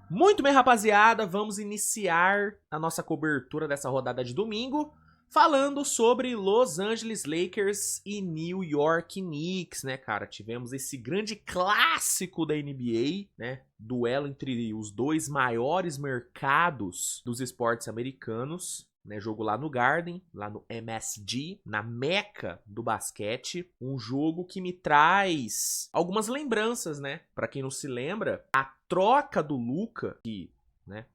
Muito bem, rapaziada, vamos iniciar a nossa cobertura dessa rodada de domingo falando sobre Los Angeles Lakers e New York Knicks, né, cara? Tivemos esse grande clássico da NBA, né? Duelo entre os dois maiores mercados dos esportes americanos. Né, jogo lá no Garden, lá no MSG, na meca do basquete. Um jogo que me traz algumas lembranças, né? Pra quem não se lembra, a troca do Luka, que, né,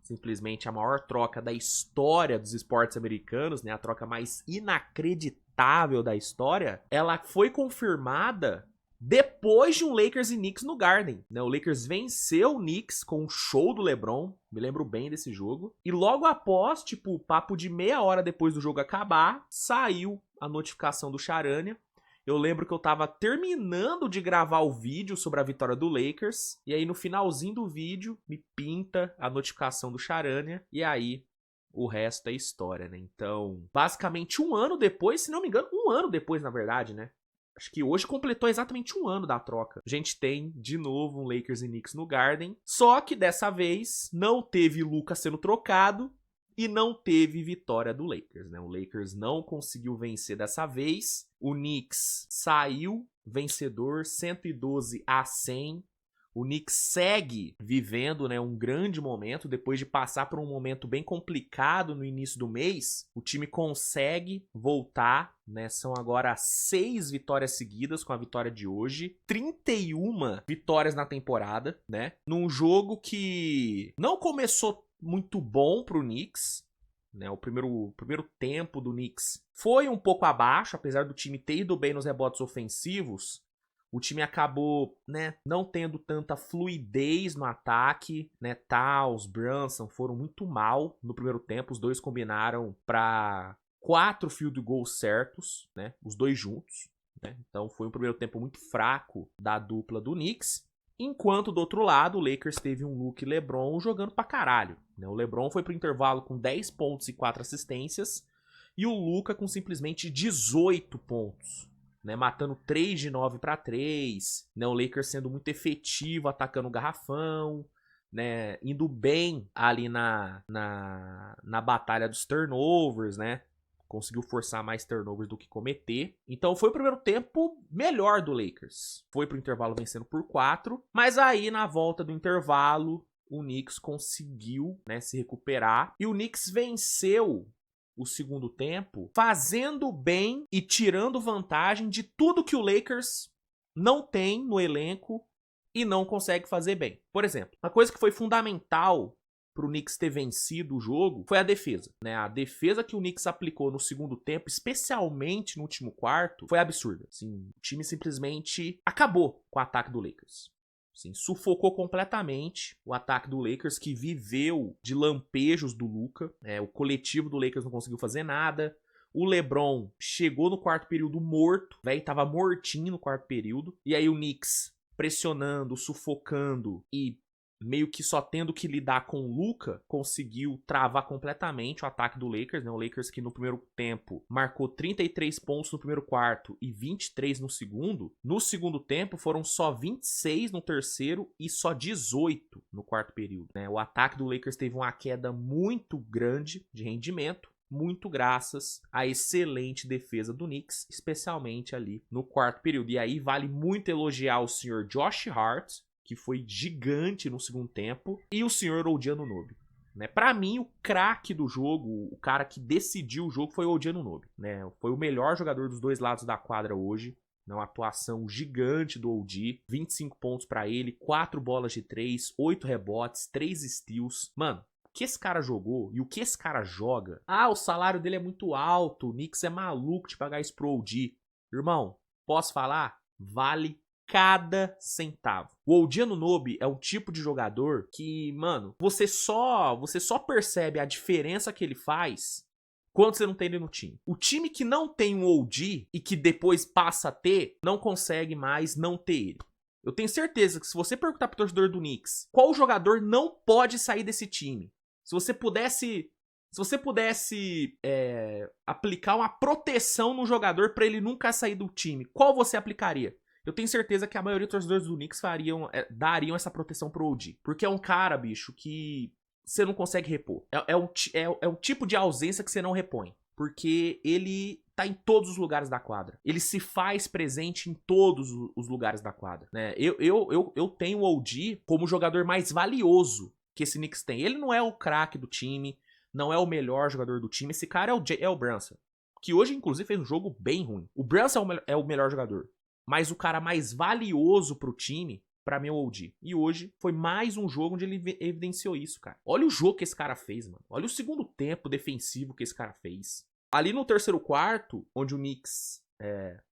simplesmente a maior troca da história dos esportes americanos, né, a troca mais inacreditável da história, ela foi confirmada depois de um Lakers e Knicks no Garden, né? O Lakers venceu o Knicks com um show do LeBron, me lembro bem desse jogo. E logo após, tipo, papo de meia hora depois do jogo acabar, saiu a notificação do Charania. Eu lembro que eu tava terminando de gravar o vídeo sobre a vitória do Lakers, e aí no finalzinho do vídeo me pinta a notificação do Charania, e aí o resto é história, né? Então, basicamente um ano depois, se não me engano, um ano depois, na verdade, né? Acho que hoje completou exatamente um ano da troca. A gente tem, de novo, um Lakers e Knicks no Garden. Só que dessa vez não teve Luka sendo trocado e não teve vitória do Lakers, né? O Lakers não conseguiu vencer dessa vez. O Knicks saiu vencedor, 112-100. O Knicks segue vivendo, né, um grande momento. Depois de passar por um momento bem complicado no início do mês, o time consegue voltar, né? São agora 6 vitórias seguidas com a vitória de hoje. 31 vitórias na temporada, né? Num jogo que não começou muito bom pro Knicks. Né, o primeiro tempo do Knicks foi um pouco abaixo, apesar do time ter ido bem nos rebotes ofensivos. O time acabou, né, não tendo tanta fluidez no ataque, né? Towns, Brunson foram muito mal no primeiro tempo. Os dois combinaram para 4 field goals certos, né? Os dois juntos, né? Então foi um primeiro tempo muito fraco da dupla do Knicks. Enquanto do outro lado, o Lakers teve um Luka e LeBron jogando pra caralho, né? O LeBron foi pro intervalo com 10 pontos e 4 assistências. E o Luka com simplesmente 18 pontos. Né, matando 3 de 9 para 3, né, o Lakers sendo muito efetivo, atacando o garrafão, né, indo bem ali na batalha dos turnovers, né, conseguiu forçar mais turnovers do que cometer. Então foi o primeiro tempo melhor do Lakers. Foi pro intervalo vencendo por 4, mas aí na volta do intervalo o Knicks conseguiu, né, se recuperar e o Knicks venceu o segundo tempo, fazendo bem e tirando vantagem de tudo que o Lakers não tem no elenco e não consegue fazer bem. Por exemplo, uma coisa que foi fundamental para o Knicks ter vencido o jogo foi a defesa, né? A defesa que o Knicks aplicou no segundo tempo, especialmente no último quarto, foi absurda. Assim, o time simplesmente acabou com o ataque do Lakers. Assim, sufocou completamente o ataque do Lakers, que viveu de lampejos do Luka. O coletivo do Lakers não conseguiu fazer nada. O LeBron chegou no quarto período morto, velho, tava mortinho no quarto período. E aí o Knicks pressionando, sufocando e meio que só tendo que lidar com o Luka, conseguiu travar completamente o ataque do Lakers, né? O Lakers que no primeiro tempo marcou 33 pontos no primeiro quarto e 23 no segundo. No segundo tempo foram só 26 no terceiro e só 18 no quarto período, né? O ataque do Lakers teve uma queda muito grande de rendimento, muito graças à excelente defesa do Knicks, especialmente ali no quarto período. E aí vale muito elogiar o senhor Josh Hart, que foi gigante no segundo tempo, e o senhor OG Anunoby. Né? Para mim, o craque do jogo, o cara que decidiu o jogo foi o OG Anunoby. Né? Foi o melhor jogador dos dois lados da quadra hoje. Uma atuação gigante do OG. 25 pontos para ele, 4 bolas de 3, 8 rebotes, 3 steals. Mano, o que esse cara jogou e o que esse cara joga? Ah, o salário dele é muito alto, o Knicks é maluco de pagar isso pro OG. Irmão, posso falar? Vale cada centavo. O OG Anunoby é um tipo de jogador que, mano, você só percebe a diferença que ele faz quando você não tem ele no time. O time que não tem um OG e que depois passa a ter, não consegue mais não ter ele. Eu tenho certeza que se você perguntar pro torcedor do Knicks qual jogador não pode sair desse time, se você pudesse aplicar uma proteção no jogador para ele nunca sair do time, qual você aplicaria? eu tenho certeza que a maioria dos torcedores do Knicks dariam essa proteção pro OG. Porque é um cara, bicho, que você não consegue repor. É um tipo de ausência que você não repõe. Porque ele tá em todos os lugares da quadra. Ele se faz presente em todos os lugares da quadra, né? Eu tenho o OG como o jogador mais valioso que esse Knicks tem. Ele não é o craque do time, não é o melhor jogador do time. Esse cara é o Brunson, que hoje, inclusive, fez um jogo bem ruim. O Brunson é o melhor jogador. Mas o cara mais valioso pro time, pra mim, é o OG. E hoje foi mais um jogo onde ele evidenciou isso, cara. Olha o jogo que esse cara fez, mano. Olha o segundo tempo defensivo que esse cara fez. Ali no terceiro quarto, onde o Knicks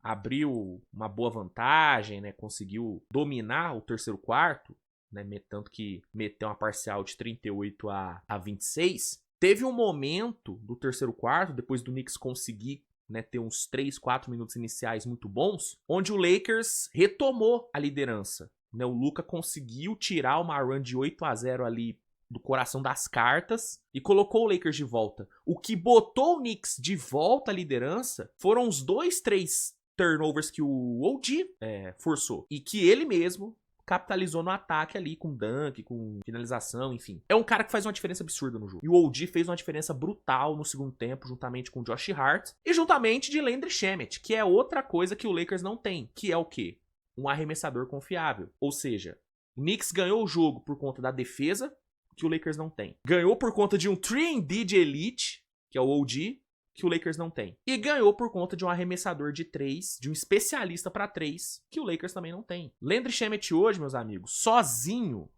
abriu uma boa vantagem, né? Conseguiu dominar o terceiro quarto, né? Tanto que meteu uma parcial de 38-26. Teve um momento do terceiro quarto, depois do Knicks conseguir, né, ter uns 3, 4 minutos iniciais muito bons, onde o Lakers retomou a liderança. Né? O Luka conseguiu tirar uma run de 8-0 ali do coração das cartas e colocou o Lakers de volta. O que botou o Knicks de volta à liderança foram os 2, 3 turnovers que o OG forçou. E que ele mesmo capitalizou no ataque ali, com dunk, com finalização, enfim. É um cara que faz uma diferença absurda no jogo. E o OG fez uma diferença brutal no segundo tempo, juntamente com o Josh Hart e juntamente de Landry Shamet, que é outra coisa que o Lakers não tem, que é o quê? Um arremessador confiável. Ou seja, o Knicks ganhou o jogo por conta da defesa, que o Lakers não tem. Ganhou por conta de um 3&D de elite, que é o OG, que o Lakers não tem. E ganhou por conta de um arremessador de 3, de um especialista pra 3, que o Lakers também não tem. Landry Shamet hoje, meus amigos, sozinho,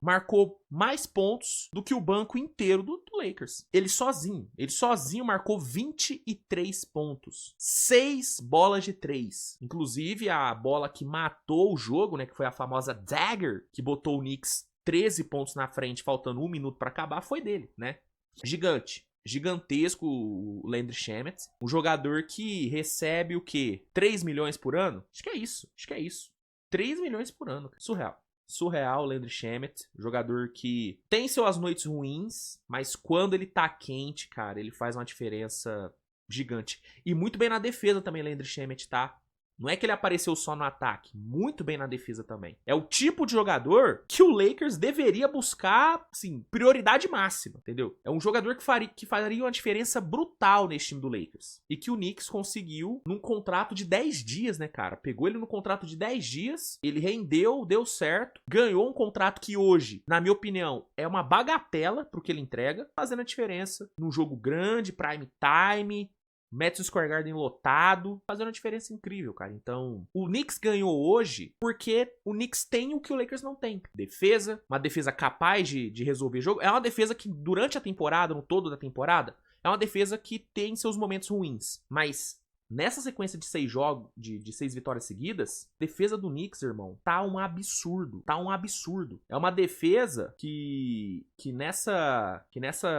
marcou mais pontos do que o banco inteiro do Lakers. Ele sozinho marcou 23 pontos. 6 bolas de 3. Inclusive a bola que matou o jogo, né, que foi a famosa Dagger, que botou o Knicks 13 pontos na frente, faltando 1 minuto pra acabar, foi dele, né? Gigantesco o Landry Shamet. Um jogador que recebe o quê? 3 milhões por ano? Acho que é isso. 3 milhões por ano. Surreal, Landry Shamet. Jogador que tem suas noites ruins, mas quando ele tá quente, cara, ele faz uma diferença gigante. E muito bem na defesa também, Landry Shamet, tá? Não é que ele apareceu só no ataque, muito bem na defesa também. É o tipo de jogador que o Lakers deveria buscar, assim, prioridade máxima, entendeu? É um jogador que faria uma diferença brutal nesse time do Lakers. E que o Knicks conseguiu num contrato de 10 dias, né, cara? Pegou ele no contrato de 10 dias, ele rendeu, deu certo, ganhou um contrato que hoje, na minha opinião, é uma bagatela pro que ele entrega, fazendo a diferença num jogo grande, prime time, Madison Square Garden lotado, fazendo uma diferença incrível, cara. Então, o Knicks ganhou hoje porque o Knicks tem o que o Lakers não tem. Defesa, uma defesa capaz de resolver jogo. É uma defesa que durante a temporada, no todo da temporada, é uma defesa que tem seus momentos ruins. Mas nessa sequência de 6 jogos, de 6 vitórias seguidas, a defesa do Knicks, irmão, tá um absurdo. É uma defesa que nessa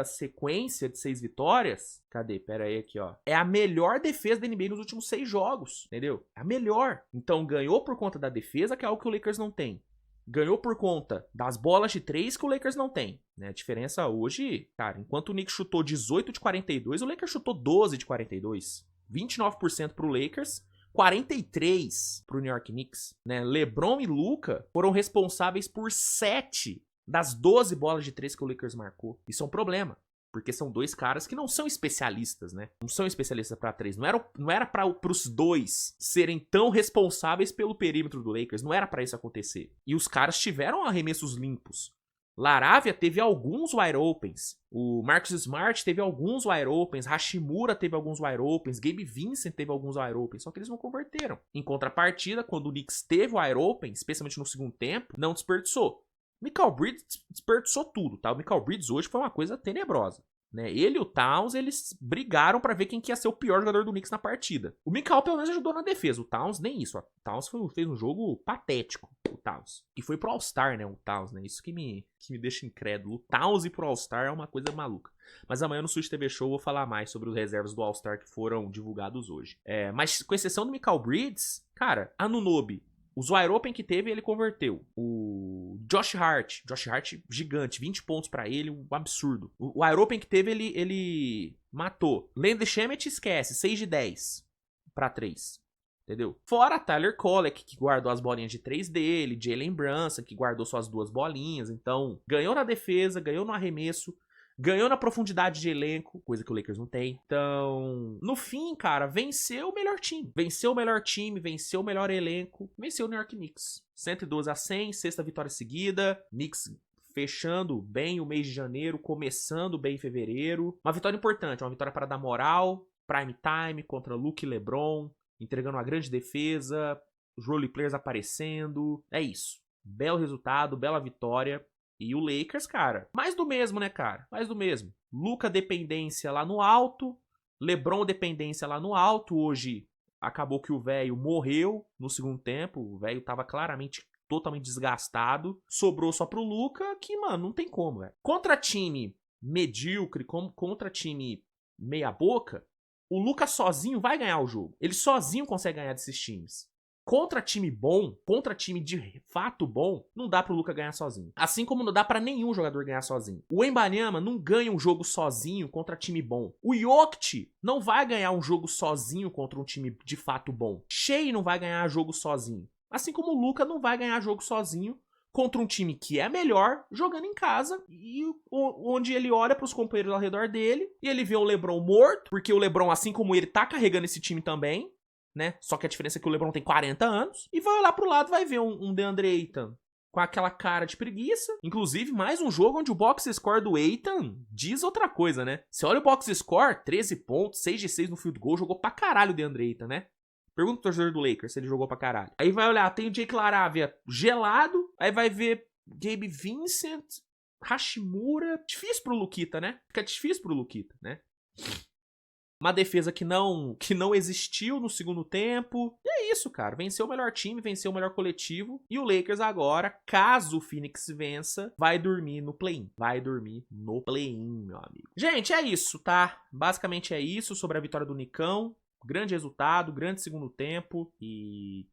sequência de 6 vitórias, cadê? Pera aí, aqui, ó. É a melhor defesa da NBA nos últimos 6 jogos, entendeu? É a melhor. Então ganhou por conta da defesa, que é algo que o Lakers não tem. Ganhou por conta das bolas de 3 que o Lakers não tem. Né? A diferença hoje, cara, enquanto o Knicks chutou 18 de 42, o Lakers chutou 12 de 42. 29% pro Lakers, 43% pro New York Knicks. Né? LeBron e Luka foram responsáveis por 7 das 12 bolas de 3 que o Lakers marcou. Isso é um problema, porque são dois caras que não são especialistas, né? Não são especialistas pra 3. Não era pros dois serem tão responsáveis pelo perímetro do Lakers. Não era pra isso acontecer. E os caras tiveram arremessos limpos. Laravia teve alguns wide opens. O Marcus Smart teve alguns wide opens. Hashimura teve alguns wide opens. Gabe Vincent teve alguns wide opens. Só que eles não converteram. Em contrapartida, quando o Knicks teve wide open, especialmente no segundo tempo, não desperdiçou. Michael Bridges desperdiçou tudo, tá? O Michael Bridges hoje foi uma coisa tenebrosa. Né? Ele e o Towns, eles brigaram pra ver quem que ia ser o pior jogador do Knicks na partida. O Michael pelo menos ajudou na defesa, o Towns nem isso. O Towns fez um jogo patético, o Towns. E foi pro All-Star, né, o Towns, né? Isso que me deixa incrédulo. O Towns ir pro All-Star é uma coisa maluca. Mas amanhã no Switch TV Show eu vou falar mais sobre os reservas do All-Star que foram divulgados hoje. Mas com exceção do Michael Bridges, cara, Anunoby, os wide open que teve, ele converteu. O Josh Hart gigante, 20 pontos pra ele, um absurdo. O wide open que teve, ele matou. Landry Shamet esquece, 6 de 10 pra 3. Entendeu? Fora Tyler Kolek, que guardou as bolinhas de 3 dele, Jalen Brunson, que guardou suas 2 bolinhas. Então, ganhou na defesa, ganhou no arremesso, ganhou na profundidade de elenco, coisa que o Lakers não tem. Então, no fim, cara, venceu o melhor time. Venceu o melhor time, venceu o melhor elenco, venceu o New York Knicks. 112-100, sexta vitória seguida. Knicks fechando bem o mês de janeiro, começando bem em fevereiro. Uma vitória importante, uma vitória para dar moral, prime time contra Luke e LeBron, entregando uma grande defesa, os role players aparecendo. É isso. Belo resultado, bela vitória. E o Lakers, cara, mais do mesmo, né, cara? Mais do mesmo. Luka dependência lá no alto, LeBron dependência lá no alto. Hoje acabou que o velho morreu no segundo tempo. O velho tava claramente totalmente desgastado. Sobrou só pro Luka, que, mano, não tem como, velho. Contra time medíocre, contra time meia boca, o Luka sozinho vai ganhar o jogo. Ele sozinho consegue ganhar desses times. Contra time bom, contra time de fato bom, não dá pro Luka ganhar sozinho. Assim como não dá pra nenhum jogador ganhar sozinho. O Wembanyama não ganha um jogo sozinho contra time bom. O Jokic não vai ganhar um jogo sozinho contra um time de fato bom. Shai não vai ganhar jogo sozinho. Assim como o Luka não vai ganhar jogo sozinho contra um time que é melhor, jogando em casa, e onde ele olha pros companheiros ao redor dele, e ele vê o LeBron morto, porque o LeBron, assim como ele, tá carregando esse time também, né? Só que a diferença é que o LeBron tem 40 anos, e vai olhar pro lado, vai ver um DeAndre Ayton com aquela cara de preguiça. Inclusive, mais um jogo onde o box score do Ayton diz outra coisa, né? Você olha o box score, 13 pontos, 6 de 6 no field goal, jogou pra caralho o DeAndre Ayton, né? Pergunta pro torcedor do Lakers se ele jogou pra caralho. Aí vai olhar, tem o Jake LaRavia gelado, aí vai ver Gabe Vincent, Hashimura. Difícil pro Luquita, né? Fica difícil pro Luquita, né? Uma defesa que não existiu no segundo tempo. E é isso, cara. Venceu o melhor time, venceu o melhor coletivo. E o Lakers agora, caso o Phoenix vença, vai dormir no play-in. Vai dormir no play-in, meu amigo. Gente, é isso, tá? Basicamente é isso sobre a vitória do Nicão. Grande resultado, grande segundo tempo. E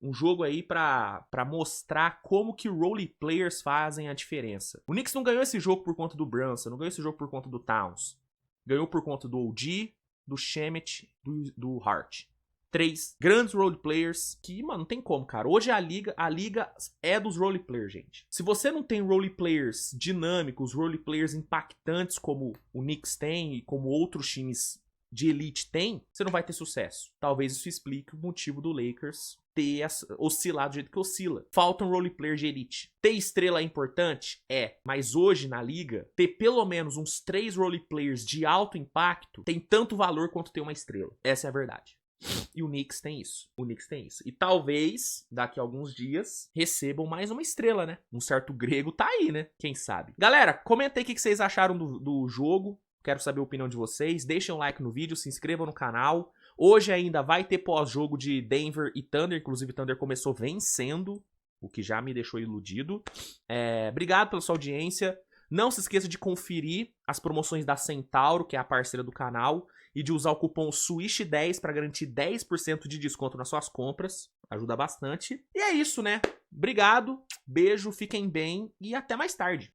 um jogo aí pra mostrar como que role players fazem a diferença. O Knicks não ganhou esse jogo por conta do Brunson, não ganhou esse jogo por conta do Towns. Ganhou por conta do OG, do Shemet, do Hart. 3 grandes role players que, mano, não tem como, cara. Hoje a liga é dos role players, gente. Se você não tem role players dinâmicos, role players impactantes como o Knicks tem e como outros times de elite tem, você não vai ter sucesso. Talvez isso explique o motivo do Lakers ter oscilado do jeito que oscila. Falta um role player de elite. Ter estrela é importante? É. Mas hoje na liga, ter pelo menos uns 3 role players de alto impacto tem tanto valor quanto ter uma estrela. Essa é a verdade. E o Knicks tem isso. O Knicks tem isso. E talvez, daqui a alguns dias, recebam mais uma estrela, né? Um certo grego tá aí, né? Quem sabe? Galera, comenta aí o que vocês acharam do jogo. Quero saber a opinião de vocês. Deixem um like no vídeo, se inscrevam no canal. Hoje ainda vai ter pós-jogo de Denver e Thunder. Inclusive, Thunder começou vencendo, o que já me deixou iludido. Obrigado pela sua audiência. Não se esqueça de conferir as promoções da Centauro, que é a parceira do canal, e de usar o cupom SWISH10 para garantir 10% de desconto nas suas compras. Ajuda bastante. E é isso, né? Obrigado, beijo, fiquem bem e até mais tarde.